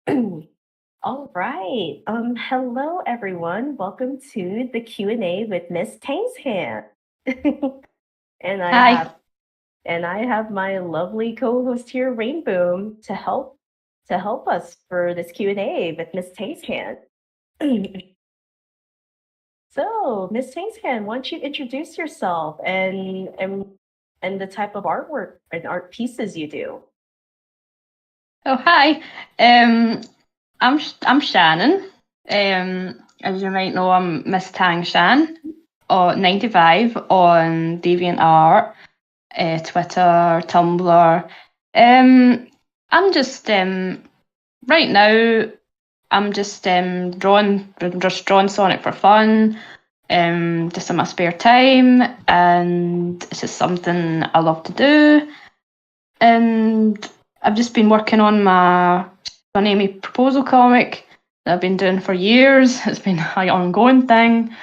All right. Hello everyone. Welcome to the Q&A with MissTangshan. and I Hi. have and I have my lovely co-host here, Rainboom, to help us for this Q&A with Miss Tangshan. So, Miss Tangshan, why don't you introduce yourself and the type of artwork and art pieces you do? Oh, hi. Um, I'm Shannon. As you might know, I'm MissTangshan, or 95 on DeviantArt, Twitter, Tumblr. Um, I'm just right now. I'm just drawing Sonic for fun. Just in my spare time, and it's just something I love to do. And I've just been working on my Amy proposal comic that I've been doing for years. It's been an ongoing thing,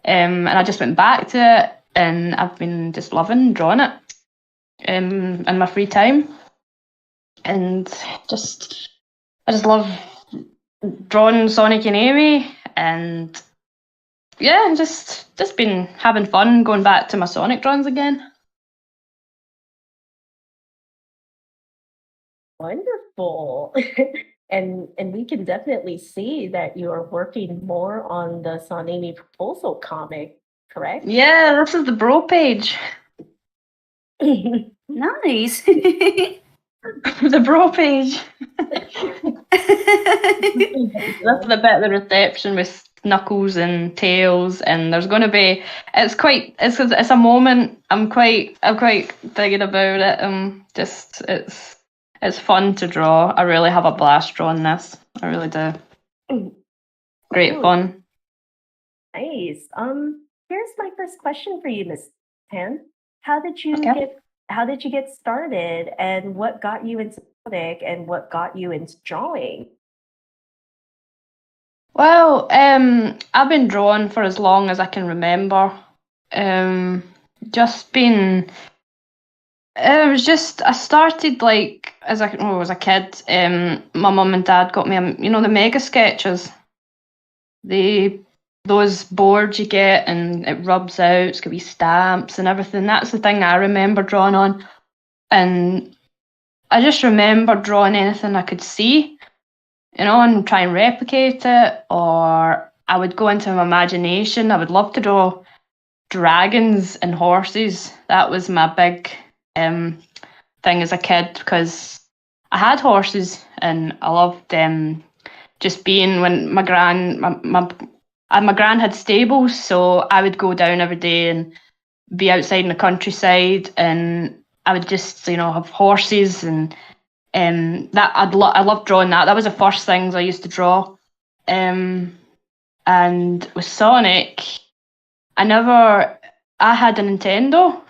and I just went back to it, and I've been just loving drawing it in my free time, and just I just love drawing Sonic and Amy, and yeah, just been having fun going back to my Sonic drawings again. Wonderful. And we can definitely see that you are working more on the Sonami proposal comic, correct? Yeah, this is the bro page. Nice. The bro page. That's the bit of the reception with Knuckles and Tails, and there's going to be. It's a moment. I'm quite thinking about it. Just it's fun to draw. I really have a blast drawing this. I really do. Great Oh, fun. nice. Here's my first question for you, Miss Tan. How did you Okay. get how did you get started and what got you into Sonic and what got you into drawing? Well, I've been drawing for as long as I can remember. Um, just been It was just I started like as a kid. My mum and dad got me, the mega sketches, the those boards you get and it rubs out. It's got wee stamps and everything. That's the thing I remember drawing on, and I just remember drawing anything I could see, and try and replicate it. Or I would go into my imagination. I would love to draw dragons and horses. That was my big um thing as a kid because I had horses and I loved just being when my gran had stables, so I would go down every day and be outside in the countryside, and I would just have horses and that I loved drawing that. That was the first things I used to draw. Um, and with Sonic, I had a Nintendo.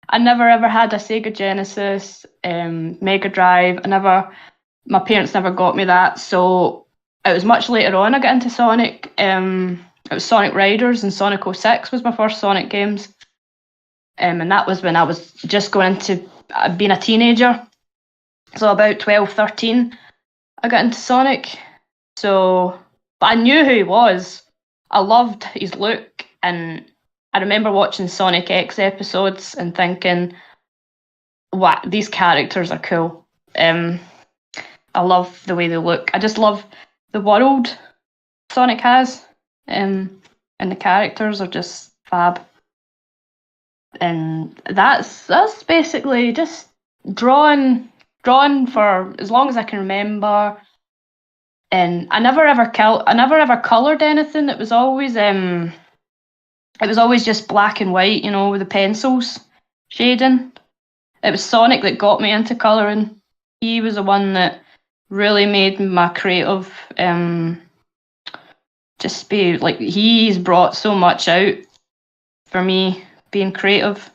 I never ever had a Sega Genesis, Mega Drive. My parents never got me that, so it was much later on I got into Sonic. It was Sonic Riders and Sonic '06 was my first Sonic games, and that was when I was just going into being a teenager. So about 12, 13, I got into Sonic. So, but I knew who he was. I loved his look, and I remember watching Sonic X episodes and thinking, "Wow, these characters are cool." I love the way they look. I just love the world Sonic has, and the characters are just fab. And that's basically just drawing for as long as I can remember. And I never ever coloured anything. It was always just black and white, with the pencils shading. It was Sonic that got me into colouring. He was the one that really made my creative just be like he's brought so much out for me being creative.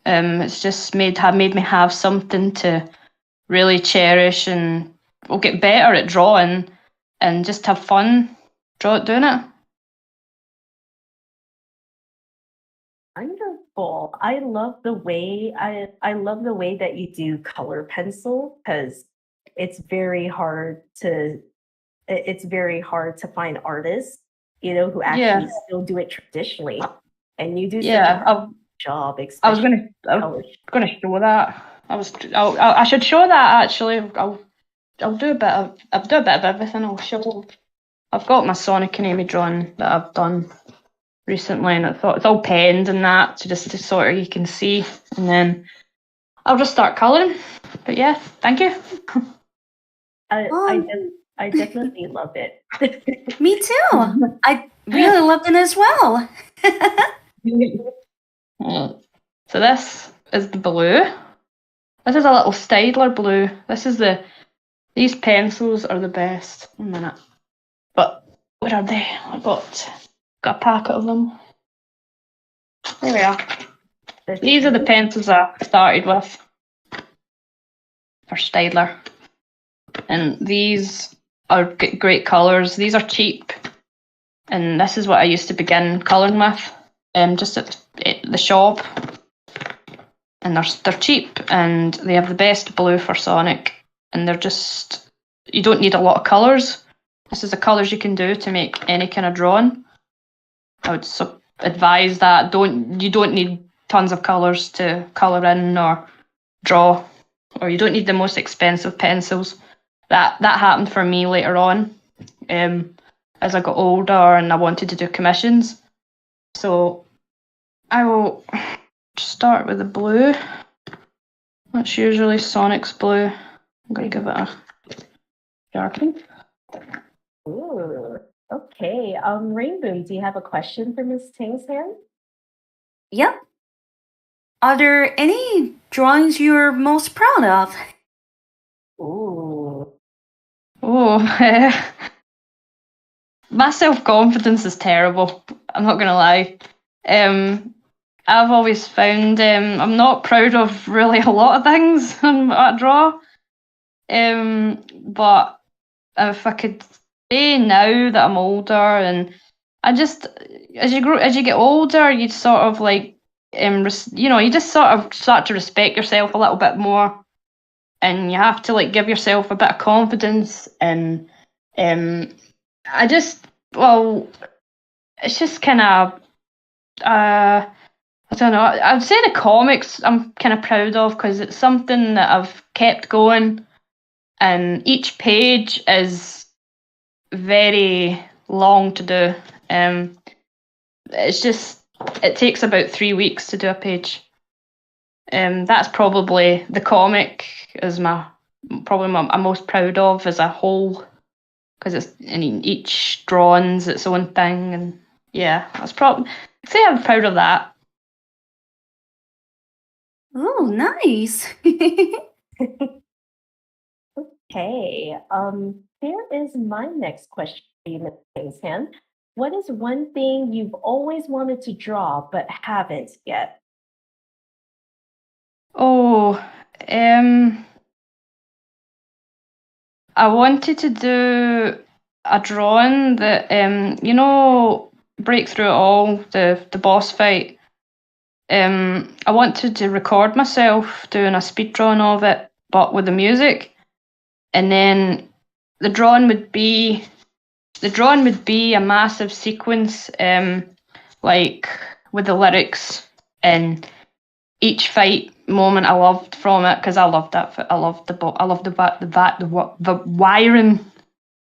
It's just made me have something to really cherish and will get better at drawing and just have fun doing it. Wonderful. I love the way that you do color pencil because it's very hard to it's very hard to find artists, you know, who actually Yeah, still do it traditionally. And you do such a yeah. good job, I was especially gonna colors. show that. I should show that actually. I'll do a bit of everything. I'll show. I've got my Sonic and Amy drawing that I've done recently, and it's all penned and that, so just to sort of you can see, and then I'll just start colouring. But yeah, thank you. I I, Um, def- I definitely love it. Me too. I really loved it as well. So this is the blue. This is a little Staedtler blue. These pencils are the best. 1 minute. But where are they? I got a packet of them. There we are. These are the pencils I started with for Staedtler. And these are great colours. These are cheap. And this is what I used to begin colouring with. Just at the shop. And they're cheap and they have the best blue for Sonic. And they're just, you don't need a lot of colours. This is the colours you can do to make any kind of drawing. I would advise that you don't need tons of colours to colour in or draw, or you don't need the most expensive pencils. That happened for me later on, as I got older and I wanted to do commissions. So I will start with the blue. That's usually Sonic's blue. I'm going to give it a sharpen. Ooh, okay. Rainboom, do you have a question for MissTangshan? Yep. Are there any drawings you're most proud of? Ooh. Oh, my self-confidence is terrible. I'm not going to lie. I've always found I'm not proud of really a lot of things I draw. But if I could say now that I'm older, and I just as you get older, you sort of like you just sort of start to respect yourself a little bit more, and you have to like give yourself a bit of confidence. And I just it's just kind of I don't know. I'd say the comics I'm kind of proud of because it's something that I've kept going, and each page is very long to do. It takes about 3 weeks to do a page. That's probably the comic is I'm most proud of as a whole, because each drawing's its own thing, and yeah, I'd say I'm proud of that. Oh, nice. Okay. Here is my next question for you, MissTangshan. What is one thing you've always wanted to draw but haven't yet? Oh, I wanted to do a drawing that Break Through It All, the boss fight. I wanted to record myself doing a speed drawing of it, but with the music, and then the drawing would be a massive sequence, like with the lyrics, and each fight moment I loved from it because I loved that. I loved the wiring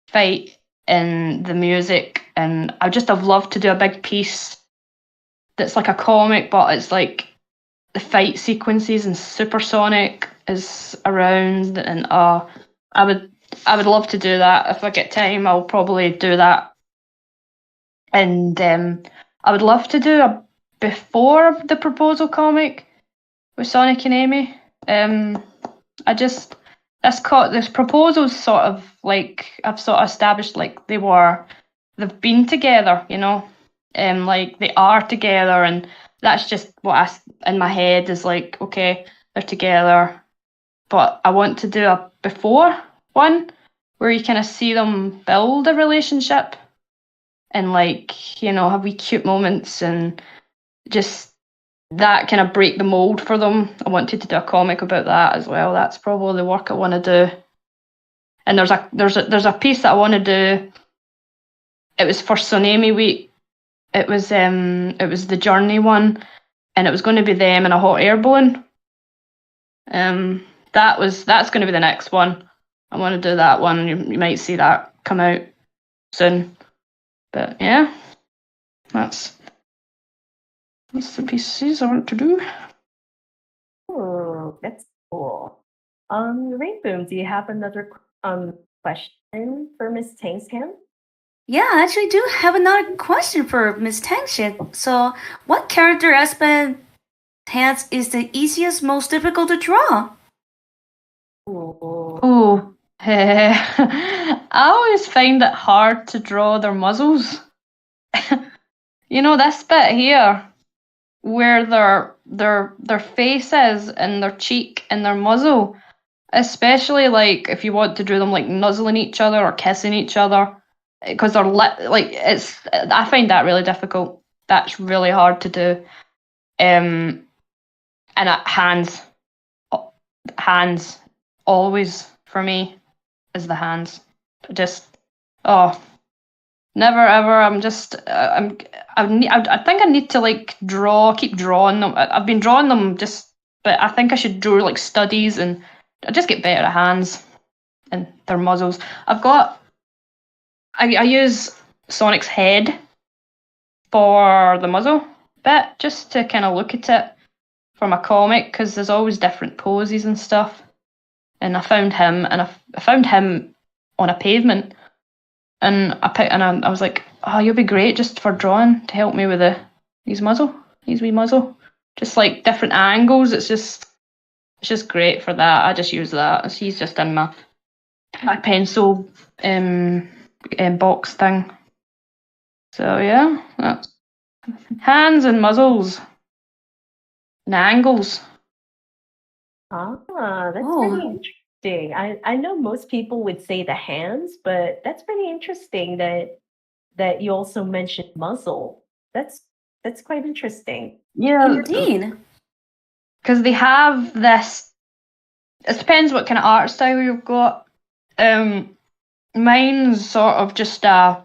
fight and the music, and I've loved to do a big piece that's like a comic, but it's like the fight sequences and Supersonic is around, and I would love to do that if I get time. I'll probably do that, and I would love to do a before the proposal comic with Sonic and Amy. This proposal's sort of like I've sort of established like they've been together, like they are together, and that's just what in my head is like, okay, they're together, but I want to do a before one where you kind of see them build a relationship and like have wee cute moments and just that kind of break the mold for them. I wanted to do a comic about that as well. That's probably the work I want to do. And there's a piece that I want to do. It was for Tsunami Week. It was the Journey one, and it was going to be them in a hot air balloon. That's going to be the next one. I want to do that one. You might see that come out soon. But yeah, that's the pieces I want to do. Oh, that's cool. Rainboom, do you have another question for MissTangshan? Yeah, I actually do have another question for MissTangshan. So, what character aspect hands is the easiest, most difficult to draw? Oh, I always find it hard to draw their muzzles. You know, this bit here, where their face is and their cheek and their muzzle, especially like if you want to do them like nuzzling each other or kissing each other, because they're I find that really difficult. That's really hard to do. And hands always for me is the hands. Just never ever. I think I need to like keep drawing them. I've been drawing them but I think I should do like studies and I just get better at hands and their muzzles. I use Sonic's head for the muzzle bit, just to kind of look at it for my comic, because there's always different poses and stuff. And I found him on a pavement, and I was like, oh, you'll be great just for drawing to help me with his wee muzzle, just like different angles. It's just great for that. I just use that. He's just in my pencil box thing. So yeah, that's hands and muzzles and angles. That's pretty interesting. I know most people would say the hands, but that's pretty interesting that you also mentioned muzzle. That's quite interesting. Yeah, indeed. Because they have this. It depends what kind of art style you've got. Mine's sort of just a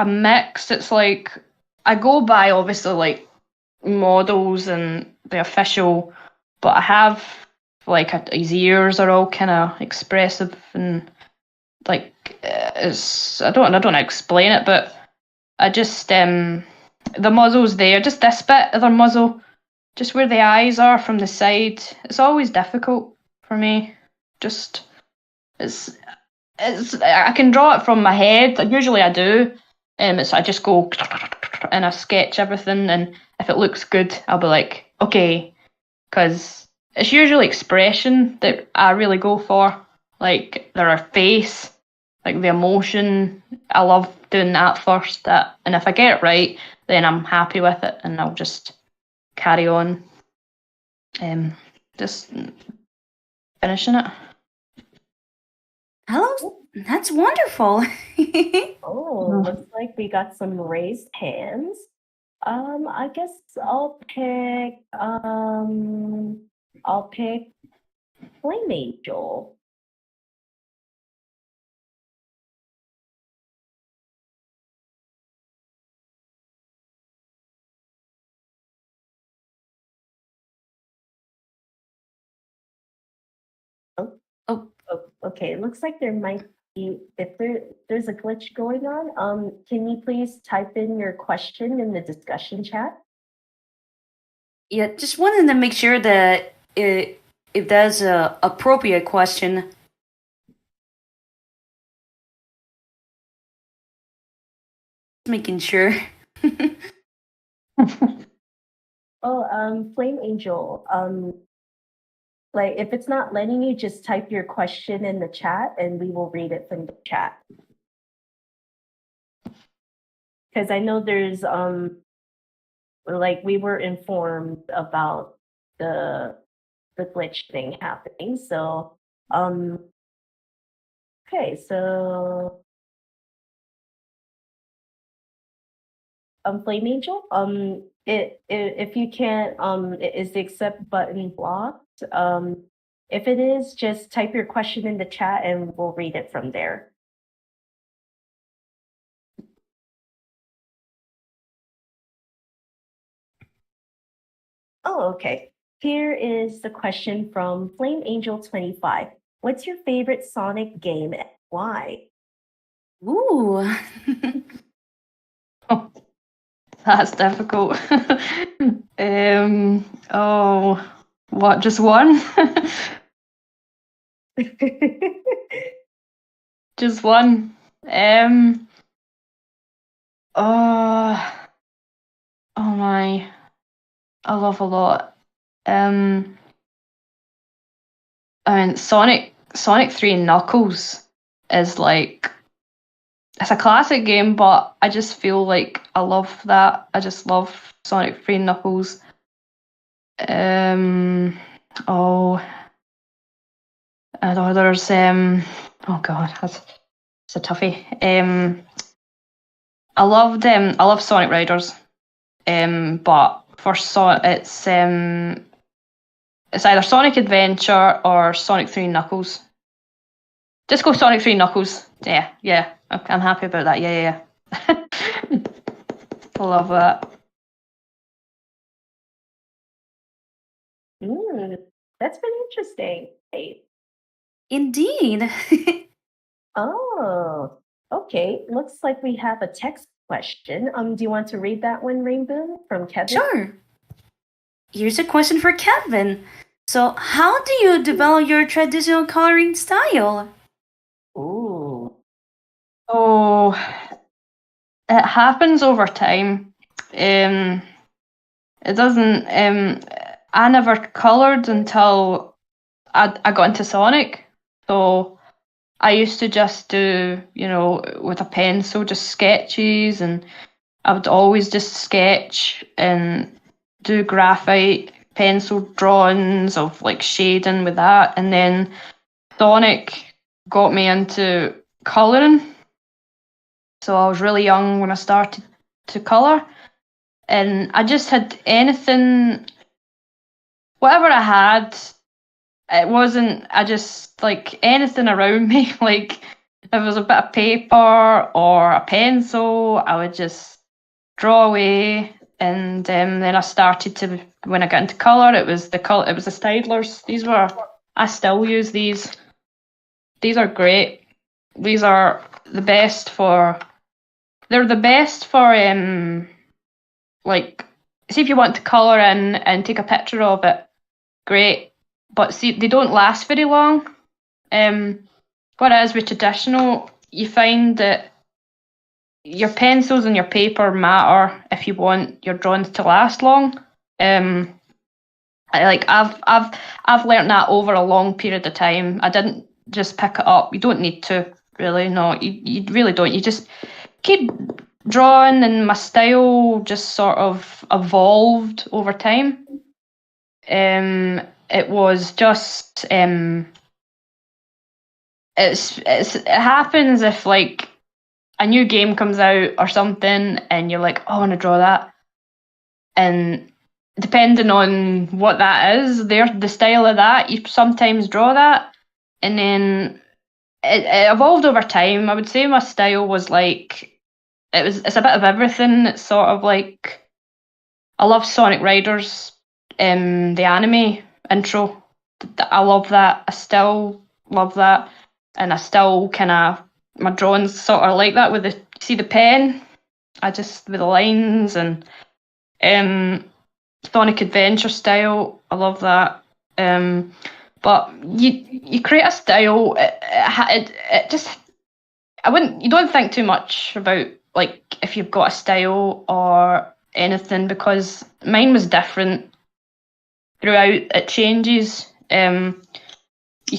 mix. It's like I go by obviously like models and the official, but I have like his ears are all kind of expressive and like I don't know how to explain it, but I just the muzzle's there, just this bit of their muzzle, just where the eyes are from the side. It's always difficult for me. Just it's I can draw it from my head. Usually I do. I just go and I sketch everything, and if it looks good, I'll be like, okay, because it's usually expression that I really go for, like their face, like the emotion. I love doing that first. And if I get it right, then I'm happy with it, and I'll just carry on, just finishing it. Hello, that's wonderful. Looks like we got some raised hands. I guess I'll pick Flame Angel. Okay. It looks like there might be, if there's a glitch going on. Can you please type in your question in the discussion chat? Yeah, just wanted to make sure that if that's a appropriate question. Making sure. Flame Angel, like if it's not letting you, just type your question in the chat and we will read it from the chat. Because I know there's like we were informed about the glitch thing happening. So okay, so Flame Angel, if you can't, is the accept button blocked? If it is, just type your question in the chat and we'll read it from there. Oh, okay. Here is the question from Flame Angel 25. What's your favorite Sonic game and why? Ooh. Oh, that's difficult. Oh, what? Just one? Just one. Oh, oh my. I love a lot. I mean, Sonic 3 Knuckles is like, it's a classic game, but I just feel like I love that. I just love Sonic 3 Knuckles. Oh, I know there's oh god, it's a toughie. I love Sonic Riders. But for it's either Sonic Adventure or Sonic 3 Knuckles. Just go Sonic 3 Knuckles. Yeah. I'm happy about that. Yeah. I love that. That's been interesting. Indeed. Oh, okay. Looks like we have a text question. Do you want to read that one, Rainboom, from Kevin? Sure. Here's a question for Kevin. So, how do you develop your traditional coloring style? Ooh. Oh, it happens over time. It doesn't. I never coloured until I got into Sonic. So I used to just do, with a pencil, just sketches, and I would always just sketch and do graphite pencil drawings of like shading with that. And then Sonic got me into colouring. So I was really young when I started to colour. And I just had anything, whatever I had, it wasn't, I just, like, anything around me, like, if it was a bit of paper or a pencil, I would just draw away. And then I started to, when I got into colour, it was the Stylers. I still use these. These are great. These are the best for, like, see if you want to colour in and take a picture of it, great. But see, they don't last very long. Whereas with traditional, you find that your pencils and your paper matter if you want your drawings to last long. I've learnt that over a long period of time. I didn't just pick it up. You don't need to, really. No, you really don't. You just keep drawing, and my style just sort of evolved over time. It was just it happens if like a new game comes out or something, and you're like, oh, I want to draw that, and depending on what that is, the style of that, you sometimes draw that, and then it evolved over time. I would say my style was like, it's a bit of everything. It's sort of like, I love Sonic Riders, the anime intro. I love that. I still love that, and I still my drawings sort of like that with the pen. With the lines and Sonic Adventure style. I love that. But you create a style. It just, you don't think too much about like if you've got a style or anything, because mine was different throughout. It changes. You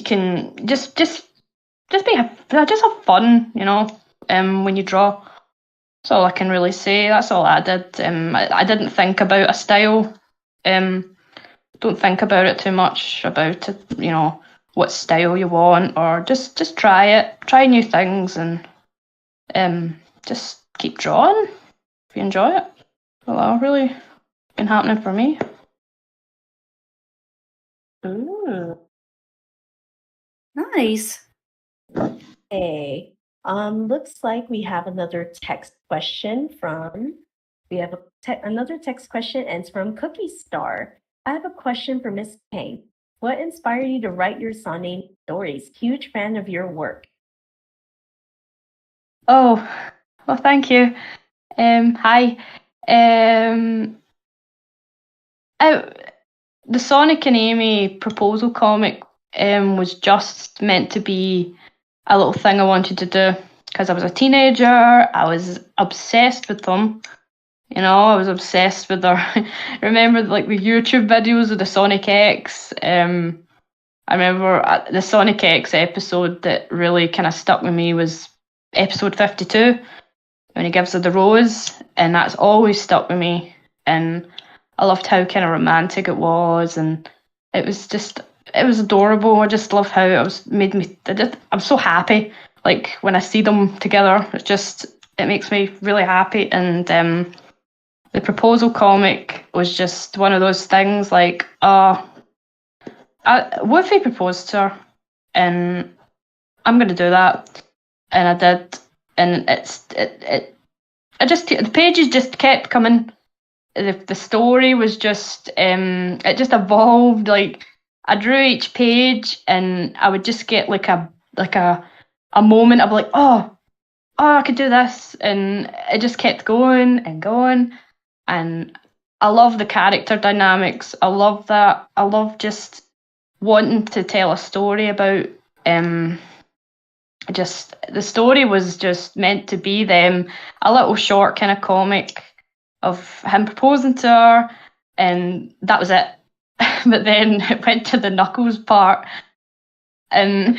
can just have fun, when you draw. That's all I can really say. That's all I did. I didn't think about a style. Don't think about it too much about it, what style you want, or just try it. Try new things, and just keep drawing if you enjoy it. Well, that's really been happening for me. Ooh. Nice. Okay. Looks like we have another text question from. We have another text question, and it's from Cookie Star. I have a question for Miss Kang. What inspired you to write your Sonic stories? Huge fan of your work. Oh, well, thank you. Hi. The Sonic and Amy proposal comic was just meant to be a little thing I wanted to do because I was a teenager. I was obsessed with them. You know, I was obsessed with their. Remember, like the YouTube videos of the Sonic X. I remember the Sonic X episode that really kind of stuck with me was episode 52 when he gives her the rose, and that's always stuck with me. And I loved how kind of romantic it was, and it was adorable. I just love how I'm so happy. Like when I see them together, it makes me really happy. And the proposal comic was just one of those things. Like, what if he proposed to her, and I'm gonna do that, and I did, and the pages just kept coming. The story was just it just evolved. Like I drew each page, and I would just get like a moment of like, oh, I could do this, and it just kept going and going. And I love the character dynamics. I love that. I love just wanting to tell a story about just the story was just meant to be them, a little short kind of comic of him proposing to her, and that was it. But then it went to the Knuckles part, and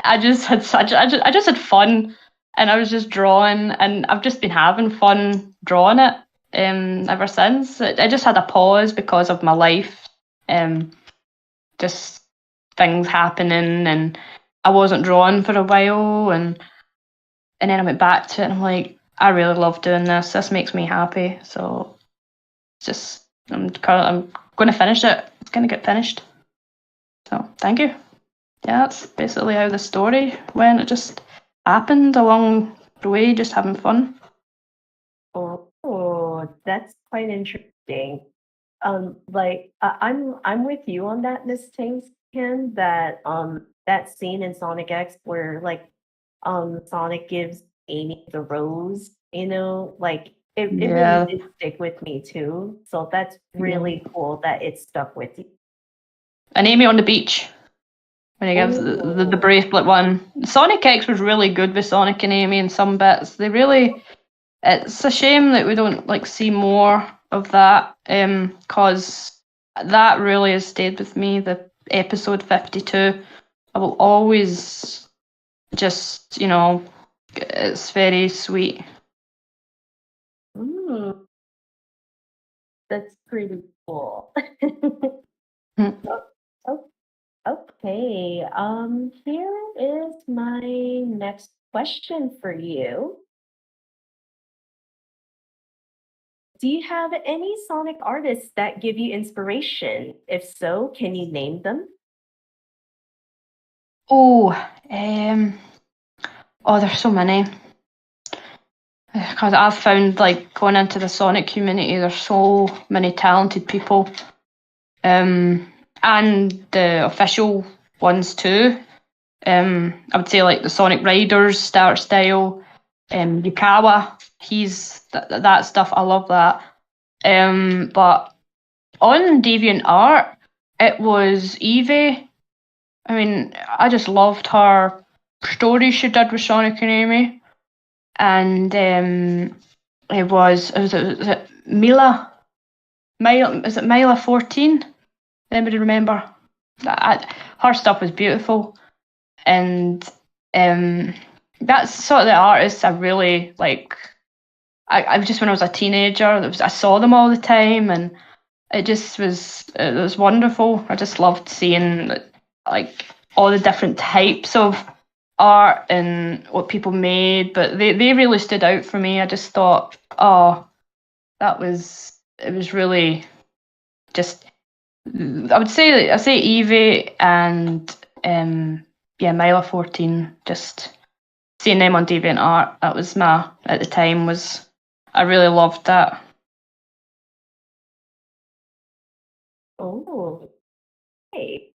I just had fun, and I was just drawing, and I've just been having fun drawing it ever since. I just had a pause because of my life, just things happening, and I wasn't drawing for a while, and then I went back to it, and I'm like, I really love doing this. This makes me happy. So I'm going to finish it. It's going to get finished. So thank you. Yeah, that's basically how the story went. It just happened along the way, just having fun. Oh, that's quite interesting. I'm with you on that, Miss Tangskin, that that scene in Sonic X where like Sonic gives Amy the rose, like it really did stick with me too. So that's really cool that it stuck with you. And Amy on the beach when he gives the bracelet one. Sonic X was really good with Sonic and Amy in some bits. It's a shame that we don't like see more of that, because that really has stayed with me. The episode 52, I will always just, it's very sweet. That's pretty cool. Okay. Here is my next question for you. Do you have any Sonic artists that give you inspiration? If so, can you name them? There's so many. Because I've found, like, going into the Sonic community, there's so many talented people. And the official ones too. I would say, like, the Sonic Riders style, Yukawa, that stuff, I love that. But on DeviantArt, it was Evie. I mean, I just loved her stories she did with Sonic and Amy. And it was it Mila? Is it Mila 14? Anybody remember? Her stuff was beautiful. And that's sort of the artists I really like. I just, when I was a teenager, I saw them all the time, and it was wonderful. I just loved seeing like all the different types of art and what people made, but they really stood out for me. I just thought, it was really just, I say Evie and Mile of 14. Just seeing them on DeviantArt, that was at the time I really loved that. Oh, hey.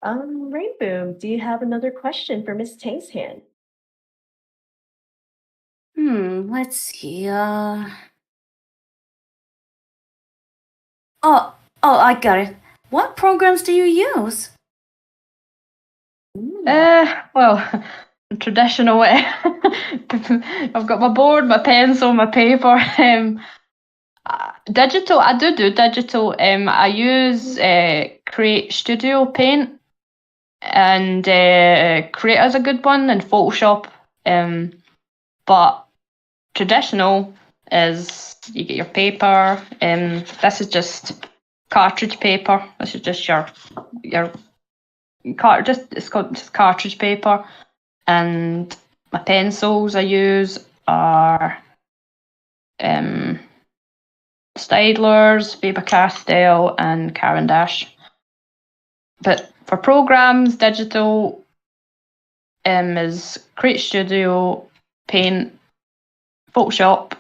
Rainboom, do you have another question for MissTangshan? Let's see. Oh, I got it. What programs do you use? Well, traditional way. I've got my board, my pencil, my paper. Digital, I do digital. I use Create Studio Paint, and Create is a good one, and Photoshop. But traditional is you get your paper. This is just cartridge paper. This is just your it's called just cartridge paper, and my pencils I use are Staedtler's, Faber-Castell, and Caran d'Ache. But for programs, digital is Create Studio, Paint, Photoshop,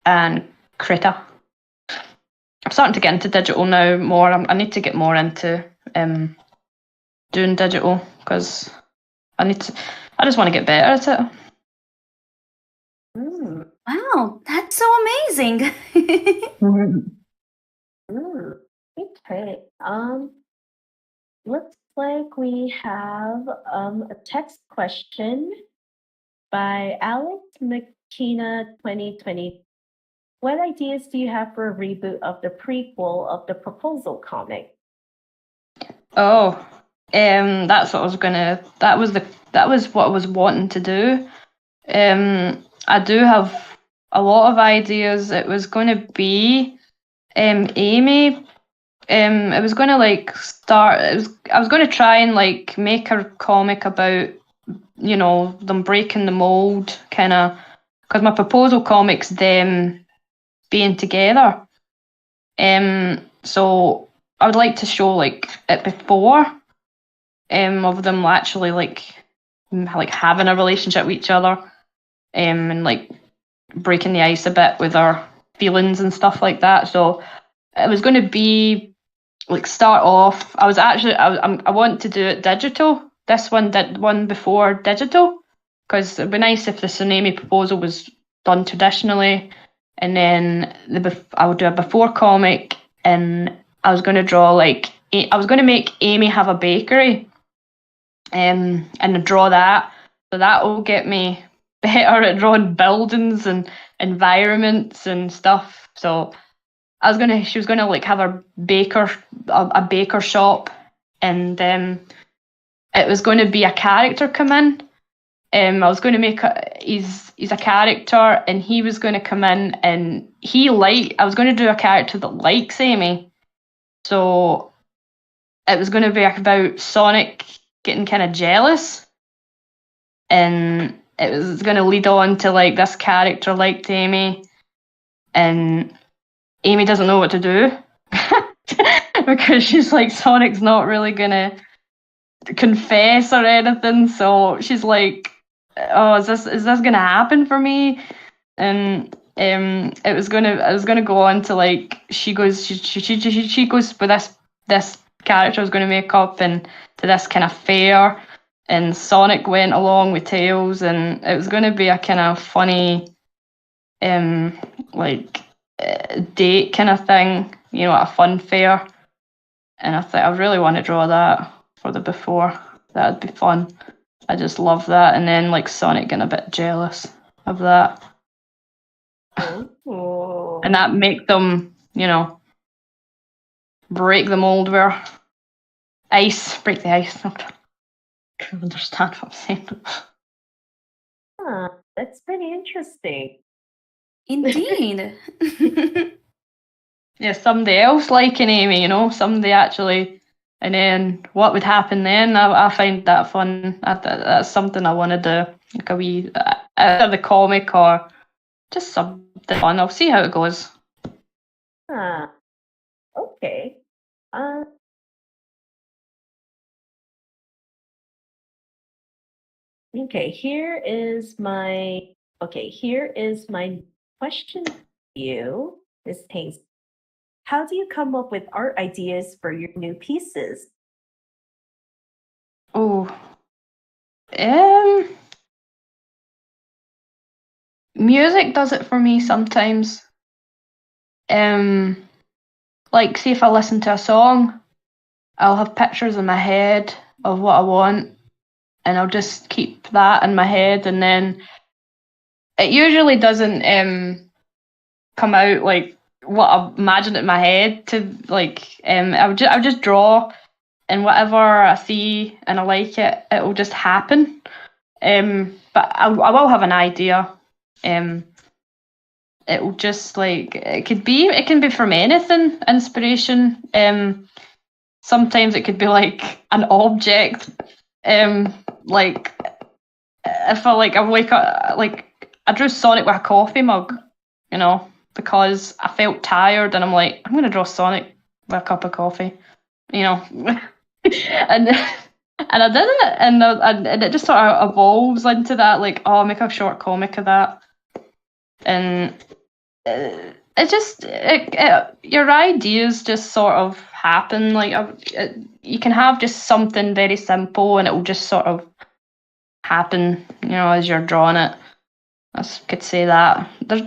and Krita. I'm starting to get into digital now more. I need to get more into doing digital because I just want to get better at it. Wow, that's so amazing. Okay. Looks like we have a text question by Alex McKenna 2020. What ideas do you have for a reboot of the prequel of the Proposal comic? Oh, that's what I was gonna. That was what I was wanting to do. I do have a lot of ideas. It was going to be Amy. It was going to I was going to try and make a comic about them breaking the mold, kind of, because my Proposal comic's them being together. So I would like to show it before of them actually having a relationship with each other, and breaking the ice a bit with our feelings and stuff like that. So it was going to be start off. I want to do it digital. This one did one before digital, because it'd be nice if the Tsunami Proposal was done traditionally, and then I would do a before comic, and I was going to draw I was going to make Amy have a bakery, and draw that. So that will get me better at drawing buildings and environments and stuff. So she was gonna have a baker shop, and it was going to be a character come in. I was going to make he's a character, and he was going to come in, and I was going to do a character that likes Amy. So it was going to be about Sonic getting kind of jealous, and it was going to lead on to this character liked Amy, and Amy doesn't know what to do because she's Sonic's not really going to confess or anything. So she's like, oh, is this going to happen for me? And it was gonna go on to she goes with this character I was going to make up, and to this kind of fair, and Sonic went along with Tails, and it was going to be a kind of funny date kind of thing, at a fun fair. And I thought I really want to draw that for the before. That'd be fun. I just love that. And then Sonic getting a bit jealous of that. Oh. And that make them, break the mold where break the ice. I can't understand what I'm saying. That's pretty interesting. Indeed. Yeah, somebody else liking Amy, somebody actually, and then what would happen then? I find that fun. That's something I want to do, a wee either the comic or just something fun. I'll see how it goes. Okay. Okay, here is my question for you, Miss Tangs. How do you come up with art ideas for your new pieces? Oh, music does it for me sometimes. Like, see if I listen to a song, I'll have pictures in my head of what I want, and I'll just keep that in my head, and then it usually doesn't come out like what I imagined in my head to like. I would just draw, and whatever I see and I like it, it will just happen. But I will have an idea. It will just like it can be from anything. Inspiration. Sometimes it could be like an object. Like if I wake up, like I drew Sonic with a coffee mug, because I felt tired and I'm like, I'm gonna draw Sonic with a cup of coffee, and and I did it, and it just sort of evolves into that, like, oh, I'll make a short comic of that, and your ideas just sort of happen. Like you can have just something very simple, and it will just sort of happen, as you're drawing it. I could say that. There's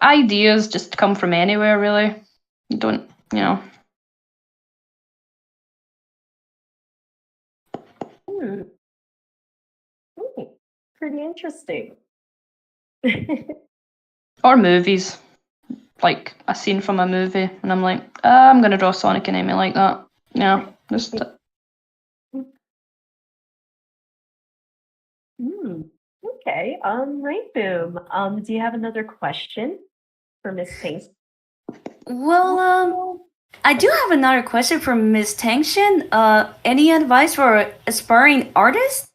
ideas just come from anywhere, really. You don't. Pretty interesting. Or movies, like a scene from a movie, and I'm like, I'm gonna draw Sonic and Amy like that. Just. Okay. Rainboom. Do you have another question for Miss Tangs? Well, I do have another question for MissTangshan. Any advice for aspiring artists?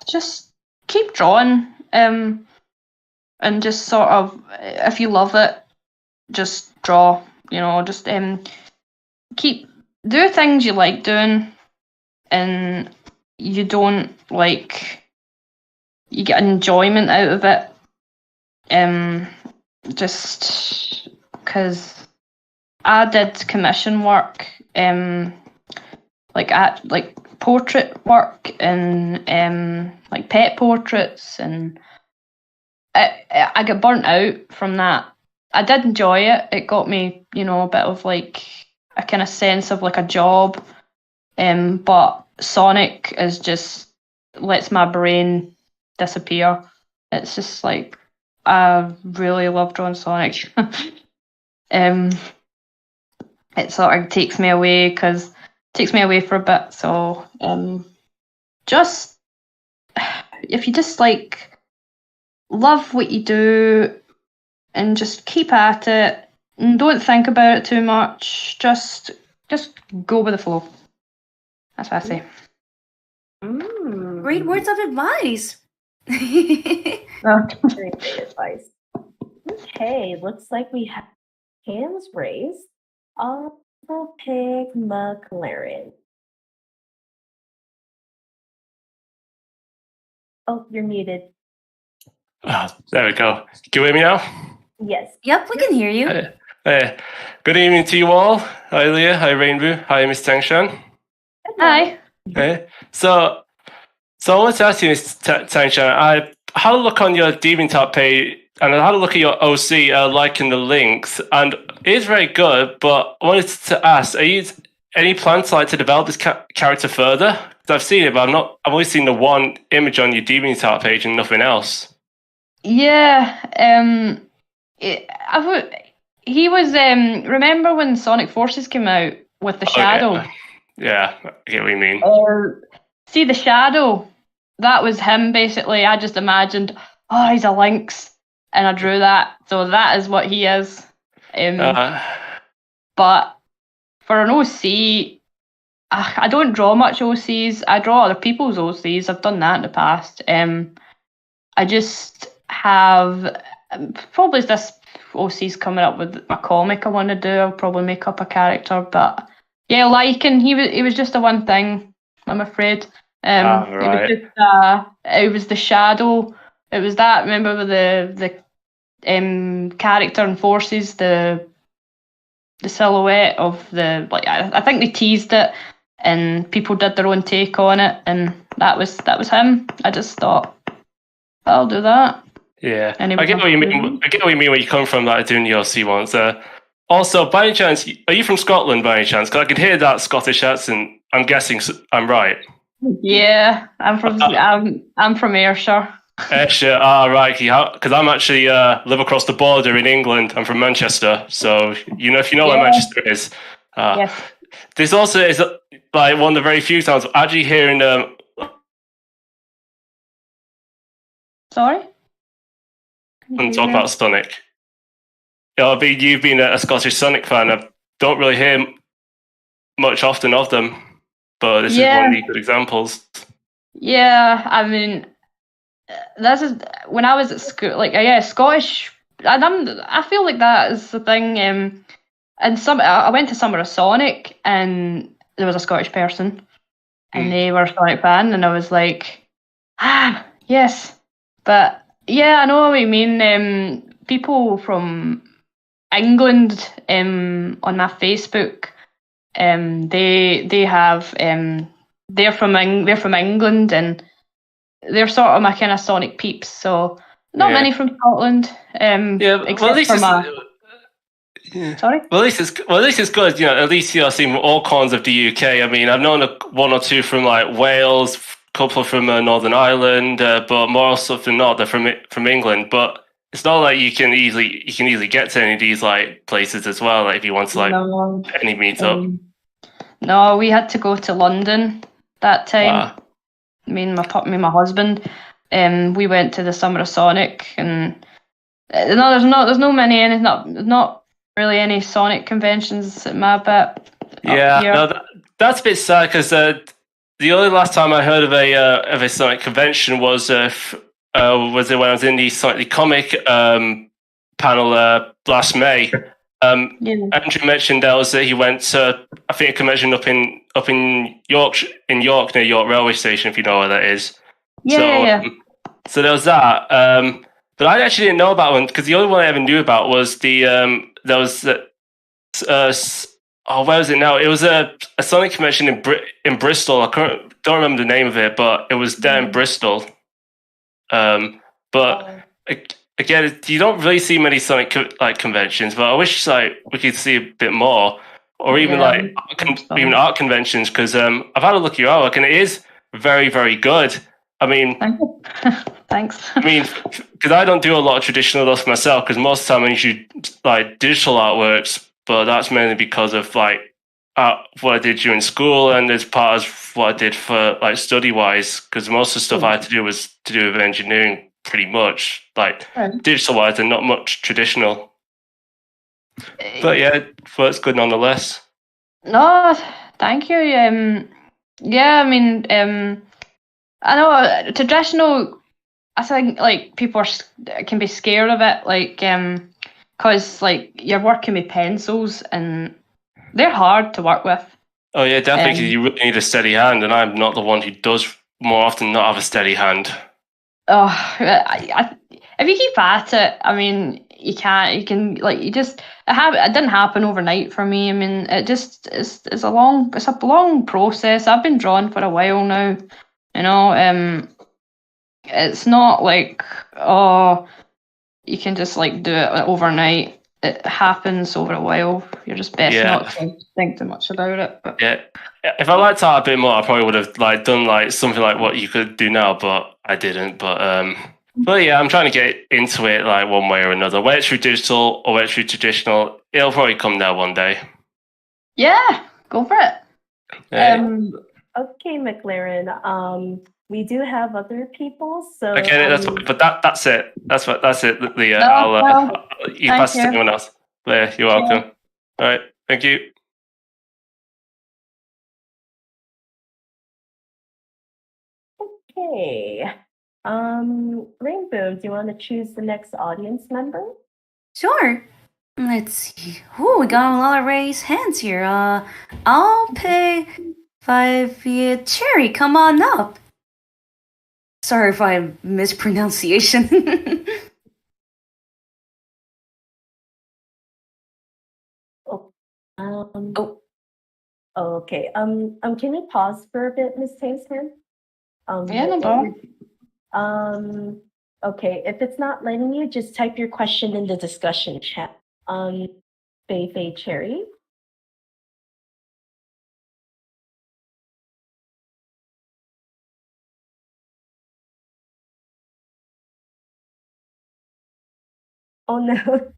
Just keep drawing, and just sort of, if you love it, just draw. Just do things you like doing, and you don't you get enjoyment out of it. Just because I did commission work, like portrait work and like pet portraits, and I got burnt out from that. I did enjoy it. It got me, a bit of like a kind of sense of like a job. But Sonic is just lets my brain disappear. It's just like I really love drawing Sonic. It sort of takes me away for a bit. So just if you just like love what you do and just keep at it and don't think about it too much, just go with the flow. That's what I say. Great words of advice. Very great advice. Okay, looks like we have hands raised. I'll pick McLaren. Oh, you're muted. There we go. Can you hear me now? Yes. Yep, we can hear you. Good evening to you all. Hi, Leah. Hi, Rainbow. Hi, MissTangshan. Hi. So I wanted to ask you, MissTangshan, I had a look on your DeviantArt page, and I had a look at your OC, liking the links, and it is very good, but I wanted to ask, are you any plans to develop this character further? Because I've seen it, but I've only seen the one image on your DeviantArt page and nothing else. Yeah, he was. Remember when Sonic Forces came out with the shadow? Yeah, I get what you mean. See the shadow? That was him basically. I just imagined, oh, he's a lynx, and I drew that. So that is what he is. But for an OC, I don't draw much OCs. I draw other people's OCs. I've done that in the past. I just have probably this OC's coming up with a comic I want to do, I'll probably make up a character. But yeah, Lycan, he was just a one thing, I'm afraid. Right. It was the shadow. It was that. Remember with the character and forces the silhouette of the I think they teased it and people did their own take on it, and that was him. I just thought I'll do that. Yeah, Anyway, I get what you mean. I get what you mean when you come from like doing the OC ones. Also, by any chance, are you from Scotland? By any chance, because I could hear that Scottish accent. I'm guessing I'm right. Yeah, I'm from Ayrshire. Ayrshire, right. Because I'm actually live across the border in England. I'm from Manchester, so if you know where Manchester is. Yes. This also is like one of the very few times I'm actually hearing. Sorry. Talk about Sonic. You've been a Scottish Sonic fan. I don't really hear much often of them, but this is one of the good examples. Yeah, I mean, this is when I was at school. Scottish. I feel like that is the thing. And I went to Summer of Sonic, and there was a Scottish person, and they were a Sonic fan, and I was like, yes. But yeah, I know what you mean. People from England on my Facebook, they have they're from England, and they're sort of my kind of Sonic peeps. So not many from Scotland. Sorry. Well, at least it's good. At least I've seen all corners of the UK. I mean, I've known one or two from like Wales, a couple from Northern Ireland, but more often than not, they're from England. But it's not like you can easily get to any of these like places as well. Like if you want to any meetup. No, we had to go to London that time. Me and my husband. We went to the Summer of Sonic, and there's not really any Sonic conventions at my bit. Yeah, no, that's a bit sad because the only last time I heard of a Sonic convention was it when I was in the Sonic the Comic panel last May. Andrew mentioned he went to I think a convention up in York near York railway station, if you know where that is. So there was that. But I actually didn't know about one because the only one I ever knew about was where was it now? It was a Sonic convention in Bristol. I don't remember the name of it, but it was there in Bristol. But again, you don't really see many Sonic conventions. But I wish we could see a bit more, or even even art conventions. Because I've had a look at your artwork, and it is very, very good. I mean, thanks. I mean, because I don't do a lot of traditional stuff myself. Because most of the time I usually like digital artworks. But that's mainly because of what I did during school, and as part of what I did for study wise. Because most of the stuff I had to do was to do with engineering, pretty much digital wise, and not much traditional. But yeah, it's good nonetheless. No, thank you. Yeah, I mean, I know traditional. I think people can be scared of it, because you're working with pencils and they're hard to work with. Oh yeah, definitely. Because you really need a steady hand, and I'm not the one who does more often not have a steady hand. Oh, if you keep at it, I mean, you can't. You can it didn't happen overnight for me. I mean, it's a long process. I've been drawing for a while now. It's not you can just do it overnight. It happens over a while. You're just best not to think too much about it. But. Yeah, if I liked art a bit more, I probably would have done something like what you could do now, but I didn't. But yeah, I'm trying to get into it one way or another. Whether it's through digital or whether it's through traditional, it'll probably come there one day. Yeah, go for it. Okay, McLaren. We do have other people, so I get it. But that's it. That's it, Leah. You pass it to anyone else. Leah, you're welcome. All right, thank you. Okay. Rainboom, do you want to choose the next audience member? Sure. Let's see. Ooh, we got a lot of raised hands here. I'll pay 5 via Cherry. Come on up. Sorry if I mispronunciation. Oh, Oh. Okay. Can you pause for a bit, MissTangshan? Yeah, no problem. Okay. If it's not letting you, just type your question in the discussion chat. Fei Cherry. Oh no.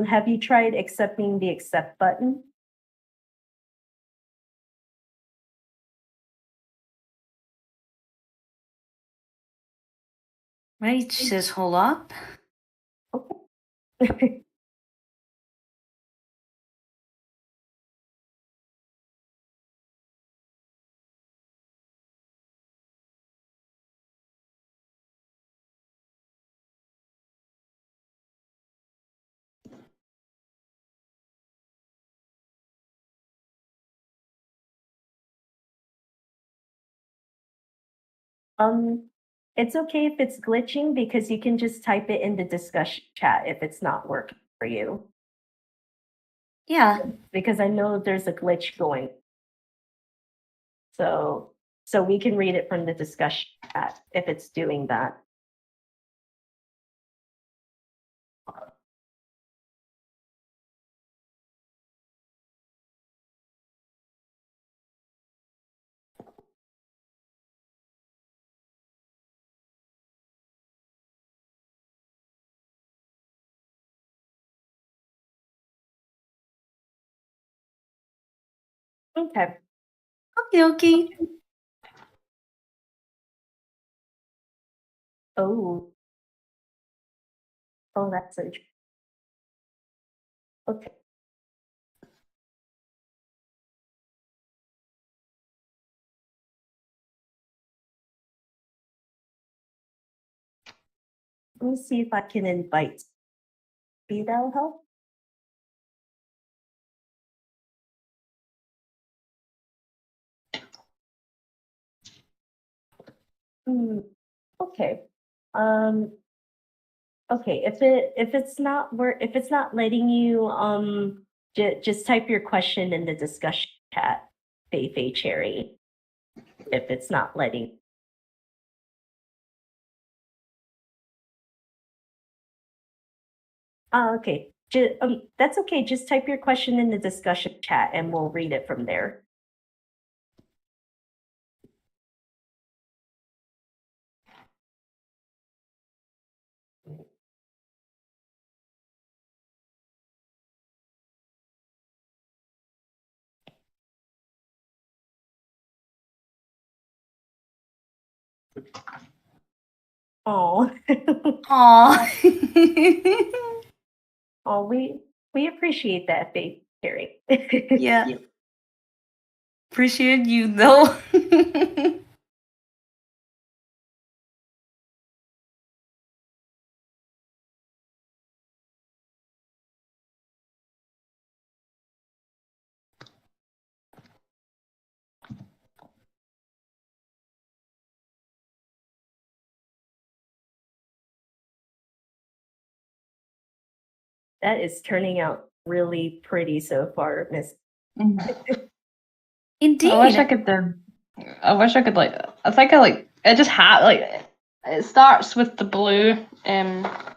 Have you tried accepting the accept button? Right, she says, hold up. Okay. It's okay if it's glitching because you can just type it in the discussion chat if it's not working for you. Yeah. Because I know there's a glitch going. So we can read it from the discussion chat if it's doing that. Okay. Okay. Oh, that's interesting. Okay. Let me see if I can invite. Maybe that'll help. Okay. Okay. If it's not letting you just type your question in the discussion chat, Fei Cherry. If it's not letting. Okay. That's okay. Just type your question in the discussion chat and we'll read it from there. Oh. Aw. Oh, we appreciate that, Fei Cherry. Yeah. Appreciate you though. That is turning out really pretty so far, Miss. Indeed. I wish I could like. I think I like. It just like. It starts with the blue, the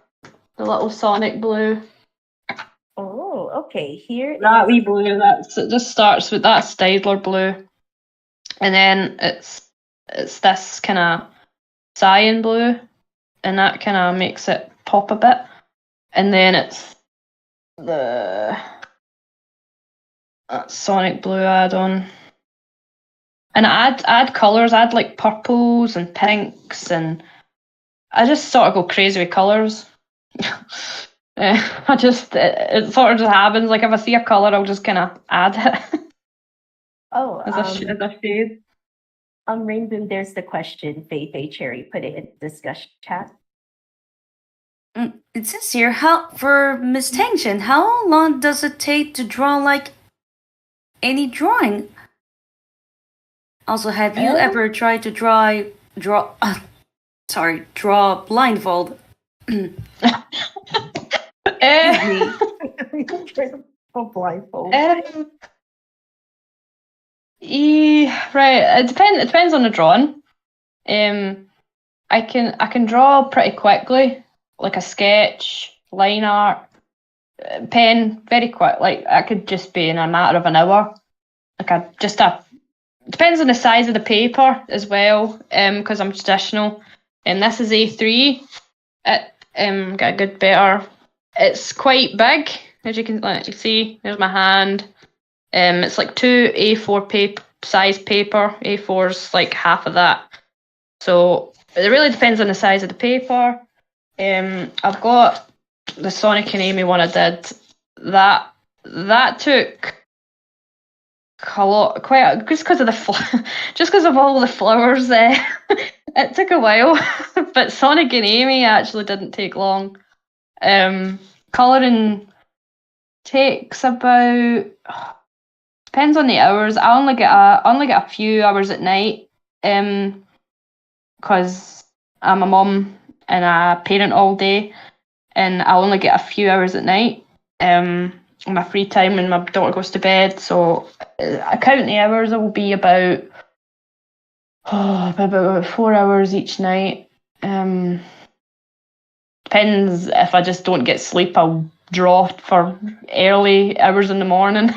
little Sonic blue. Oh, okay. Here That wee blue. It just starts with that Stadler blue, and then it's this kind of cyan blue, and that kind of makes it pop a bit, and then it's the Sonic blue add-on. And add colours, add like purples and pinks, and I just sort of go crazy with colours. It sort of just happens. Like if I see a colour, I'll just kind of add it Oh, as a shade. Rainboom, there's the question. Fei Cherry put it in the discussion chat. It says here, for MissTangshan, how long does it take to draw like any drawing? Also, have you ever tried to draw blindfold? Blindfold. Right. It depends on the drawing. I can draw pretty quickly, like a sketch, line art, pen, very quick. Like I could just be in a matter of an hour. Depends on the size of the paper as well. Because I'm traditional, and this is A3. It got a good better. It's quite big, as you can see. There's my hand. It's like 2 A4 size paper. A4's like half of that. So it really depends on the size of the paper. I've got the Sonic and Amy one I did. That took a lot, just because of all the flowers there. It took a while, but Sonic and Amy actually didn't take long. Colouring takes about, depends on the hours. I only get a few hours at night, because I'm a mum and a parent all day, and I only get a few hours at night. My free time when my daughter goes to bed. So I count the hours. It will be about 4 hours each night. Depends if I just don't get sleep. I'll draw for early hours in the morning.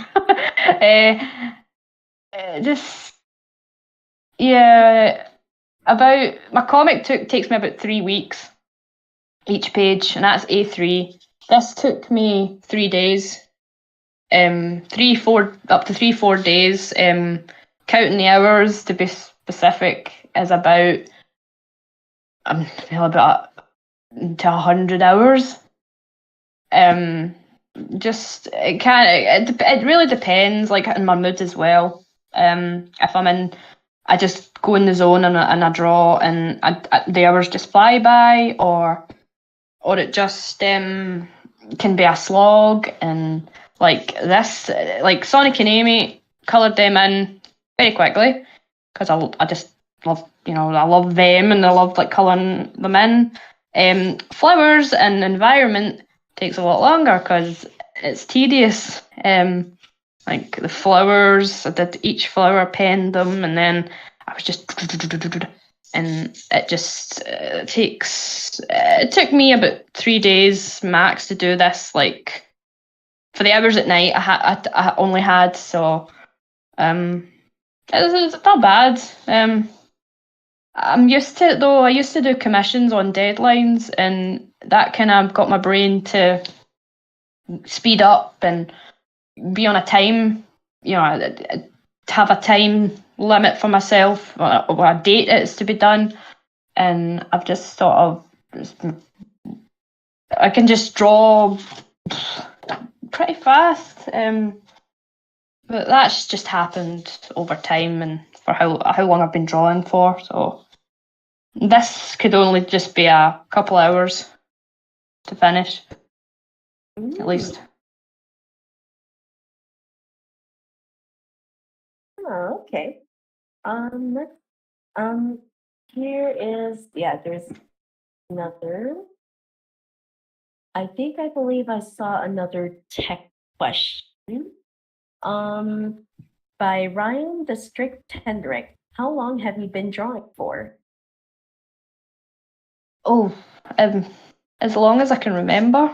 About my comic takes me about 3 weeks each page, and that's A3. This took me 3 days. 3-4 days. Counting the hours to be specific is about to 100 hours. It really depends, like on my mood as well. If I'm in, I just go in the zone and I draw, and the hours just fly by, or it just can be a slog. And like this, like Sonic and Amy, coloured them in very quickly because I just love, I love them, and I love like colouring them in. Flowers and environment takes a lot longer because it's tedious. Like the flowers, I did each flower, penned them, and then I was just, and it just it took me about 3 days max to do this. Like for the hours at night, I only had, so it's not bad. I'm used to it though. I used to do commissions on deadlines, and that kind of got my brain to speed up and be on a time, to have a time limit for myself, or a date it's to be done. And I've just sort of, I can just draw pretty fast. But that's just happened over time and for how long I've been drawing for. So this could only just be a couple hours to finish, at least. Oh, okay. Here is, there's another. I believe I saw another tech question. By Ryan the Strict Hendrick. How long have you been drawing for? Oh, as long as I can remember.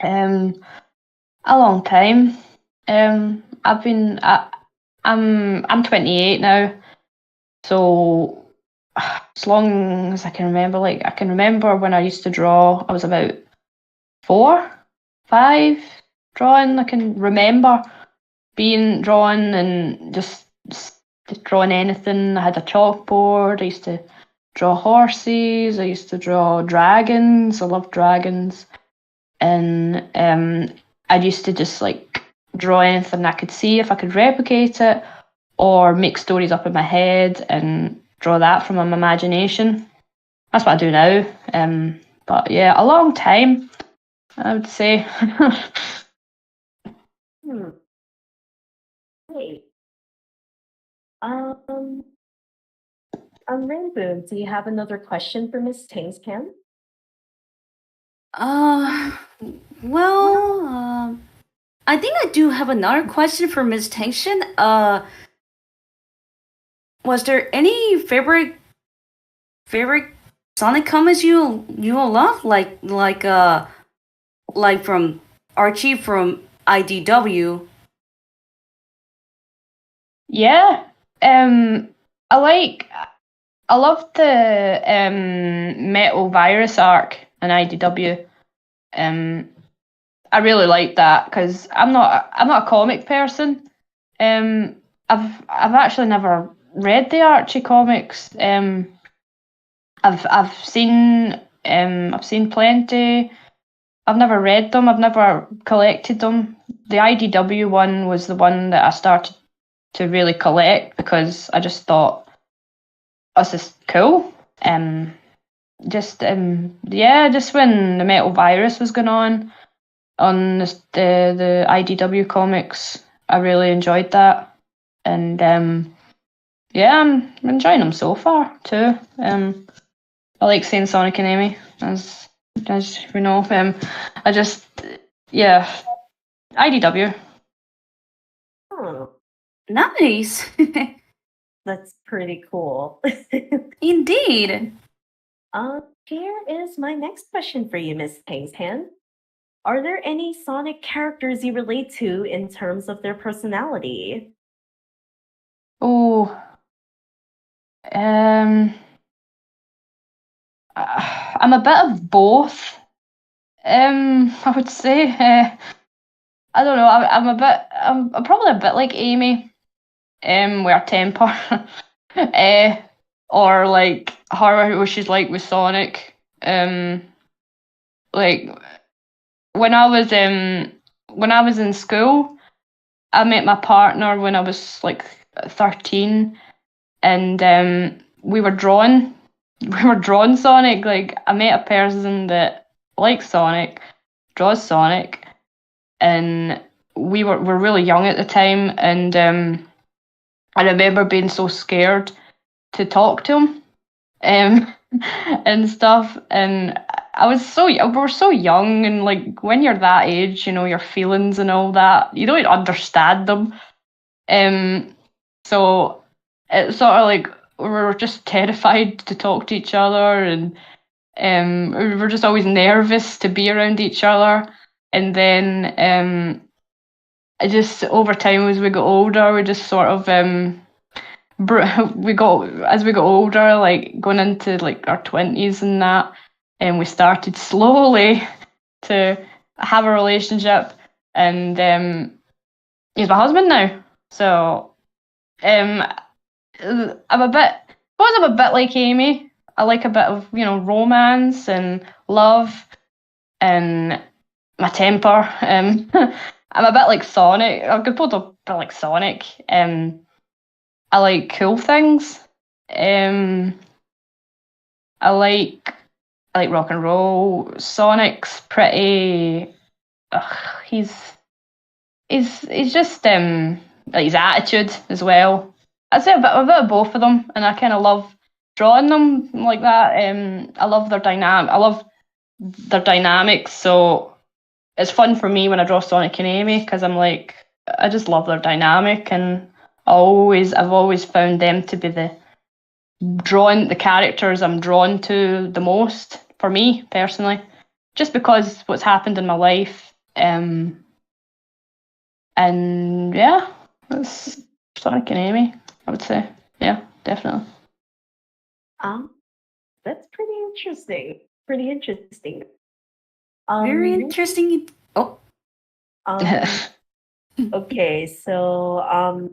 A long time. I'm 28 now, so as long as I can remember, like I can remember when I used to draw, I was about 4, 5 drawing. I can remember being drawing and just drawing anything. I had a chalkboard. I used to draw horses. I used to draw dragons. I love dragons. And I used to just like draw anything I could see if I could replicate it, or make stories up in my head and draw that from my imagination. That's what I do now. But yeah, a long time, I would say. Great. Rainboom, do you have another question for MissTangshan? Well, I think I do have another question for MissTangshan. Was there any favorite Sonic comics you love, like from Archie from IDW? Yeah. I love the Metal Virus arc in IDW. I really like that because I'm not a comic person. I've actually never read the Archie comics. I've seen plenty. I've never read them. I've never collected them. The IDW one was the one that I started to really collect because I just thought, oh, this is cool. Just when the Metal Virus was going on the IDW comics, I really enjoyed that, and yeah, I'm enjoying them so far too. I like seeing Sonic and Amy, as we know. I just IDW. Oh, Nice. that's pretty cool. Indeed. Here is my next question for you, MissTangshan. Are there any Sonic characters you relate to in terms of their personality? Oh, I'm a bit of both. I would say. I don't know. I'm probably a bit like Amy. With her temper. Or like her, what she's like with Sonic. Like when I was in school, I met my partner when I was like 13, and we were drawn Sonic. Like I met a person that likes Sonic, draws Sonic, and we're really young at the time, and I remember being so scared to talk to him, and stuff. And we were so young, and like when you're that age, you know, your feelings and all that, you don't understand them. So it's sort of like we were just terrified to talk to each other, and we were just always nervous to be around each other. And then I just over time as we got older, we just sort of as we got older, like going into like our 20s and that, and we started slowly to have a relationship, and he's my husband now. So I'm a bit, I suppose I'm a bit like Amy. I like a bit of, you know, romance and love and my temper. I'm a bit like Sonic. I could put a bit like Sonic. I like cool things. I like rock and roll. Sonic's pretty. He's just like his attitude as well. I'd say a bit of both of them, and I kind of love drawing them like that. I love their dynamic. I love their dynamics. So it's fun for me when I draw Sonic and Amy because I'm like, I just love their dynamic, and I've always found them to be the characters I'm drawn to the most, for me personally, just because what's happened in my life. And yeah, that's Sonic and Amy, I would say. Yeah, definitely. That's pretty interesting. Pretty interesting. Very interesting. Oh. Okay, so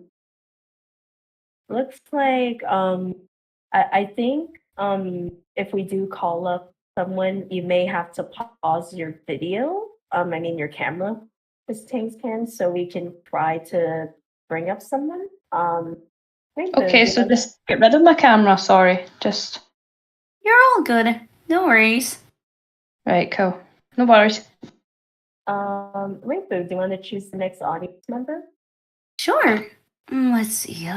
looks like I think if we do call up someone, you may have to pause your video. I mean your camera, MissTangshan, so we can try to bring up someone. Okay, so just get rid of my camera. Sorry, just. You're all good. No worries. Right, cool. No worries. Rainboom, do you want to choose the next audience member? Sure. Let's see.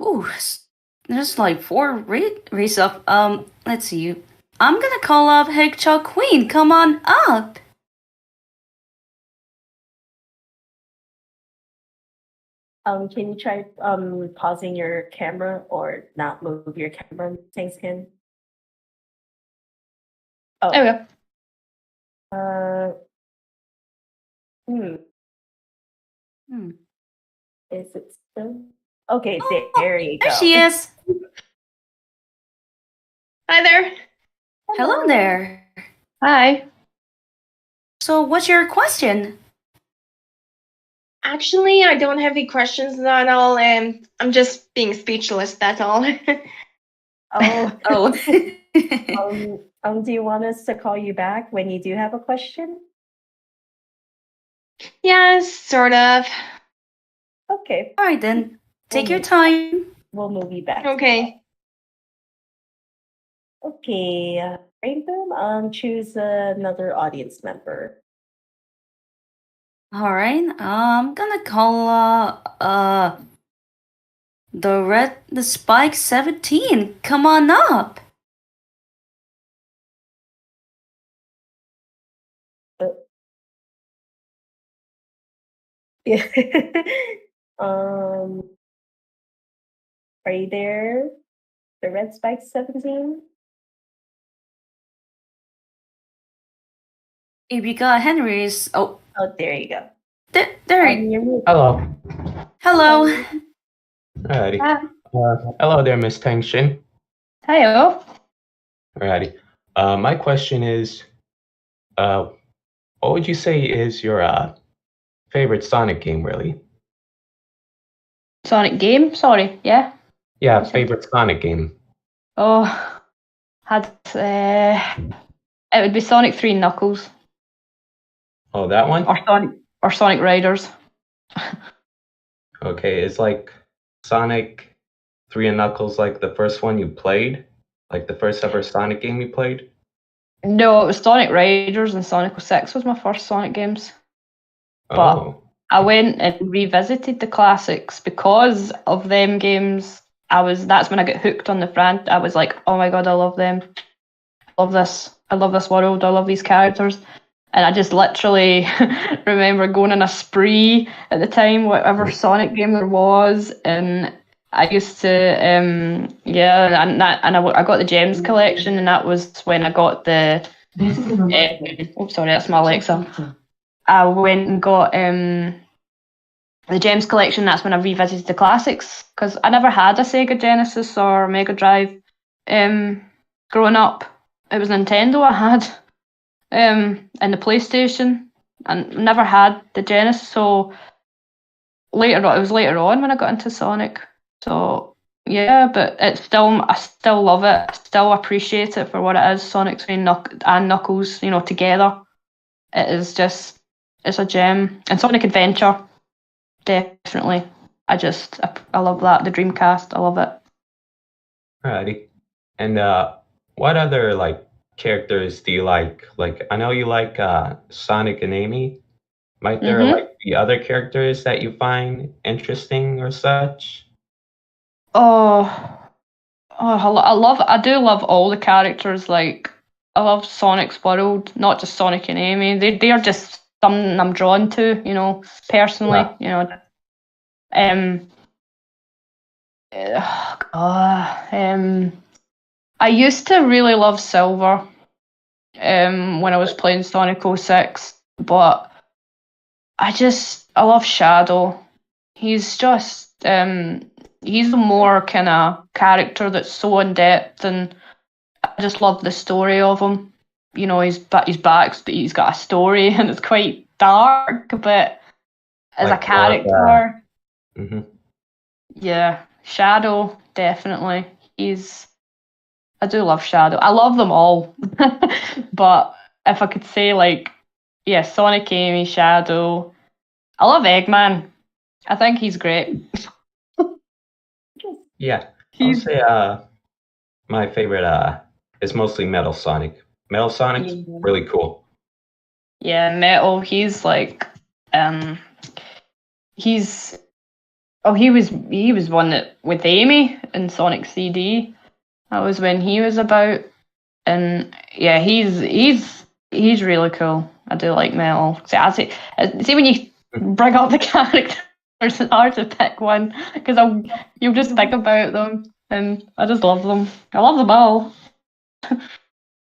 Ooh, there's like 4 race up. Let's see. I'm gonna call up Hedgehog Queen. Come on up. Can you try pausing your camera or not move your camera, MissTangshan? Oh. There we go. Is it still? Okay, there you go. There she is. Hi there. Hello there. Hi. So, what's your question? Actually, I don't have any questions at all, and I'm just being speechless, that's all. Oh. Oh. Do you want us to call you back when you do have a question? Yes, sort of. Okay, All right then. Take your time. we'll move you back. Okay. Okay, Rainboom, choose another audience member. All right. I'm gonna call the Spike 17. Come on up. Yeah. Are you there? The Red Spike 17? If you got Henry's, Oh, there you go. there. You're muted. Hello. Hello. Alrighty. Hi. Hello there, MissTangshan. Hello. Alrighty. My question is, what would you say is your favorite Sonic game, really? Sonic game? Sorry, yeah? Yeah, Yes, sir. favorite Sonic game. Oh, it would be Sonic 3 Knuckles. Oh, that one? Or Sonic Riders. Okay, is like Sonic 3 and Knuckles like the first one you played? Like the first ever Sonic game you played? No, it was Sonic Riders and Sonic 06 was my first Sonic games. But Oh. I went and revisited the classics because of them games. That's when I got hooked on the brand. I was like, oh my god, I love them. I love this world. I love these characters. And I just literally remember going on a spree at the time, whatever Sonic game there was, and I used to, I got the Gems collection, and that was when I got the. Sorry, that's my Alexa. I went and got the Gems collection. That's when I revisited the classics because I never had a Sega Genesis or Mega Drive. Growing up, it was Nintendo I had. And the PlayStation, and never had the Genesis. So it was later on when I got into Sonic. So yeah, but I still love it. I still appreciate it for what it is. Sonic 3 and Knuckles, together, it's a gem. And Sonic Adventure, definitely. I love that. The Dreamcast, I love it. Alrighty. And what other characters do you like? Like, I know you like Sonic and Amy. Might there be other characters that you find interesting or such? I do love all the characters. Like, I love Sonic's world, not just Sonic and Amy. They're just something I'm drawn to, personally. Yeah. I used to really love Silver when I was playing Sonic 06, but I love Shadow. He's just he's a more kind of character that's so in depth, and I just love the story of him. He's got a story, and it's quite dark, but as a character, yeah, Shadow definitely. I do love Shadow. I love them all, but if I could say Sonic, Amy, Shadow. I love Eggman. I think he's great. Yeah, I'll say my favorite it's mostly Metal Sonic. Metal Sonic's really cool. Yeah, Metal. He's like, he's. Oh, he was one that with Amy in Sonic CD. That was when he was about, and yeah, he's really cool. I do like Metal. See when you bring up the characters, it's hard to pick one because you'll just think about them, and I just love them. I love them all.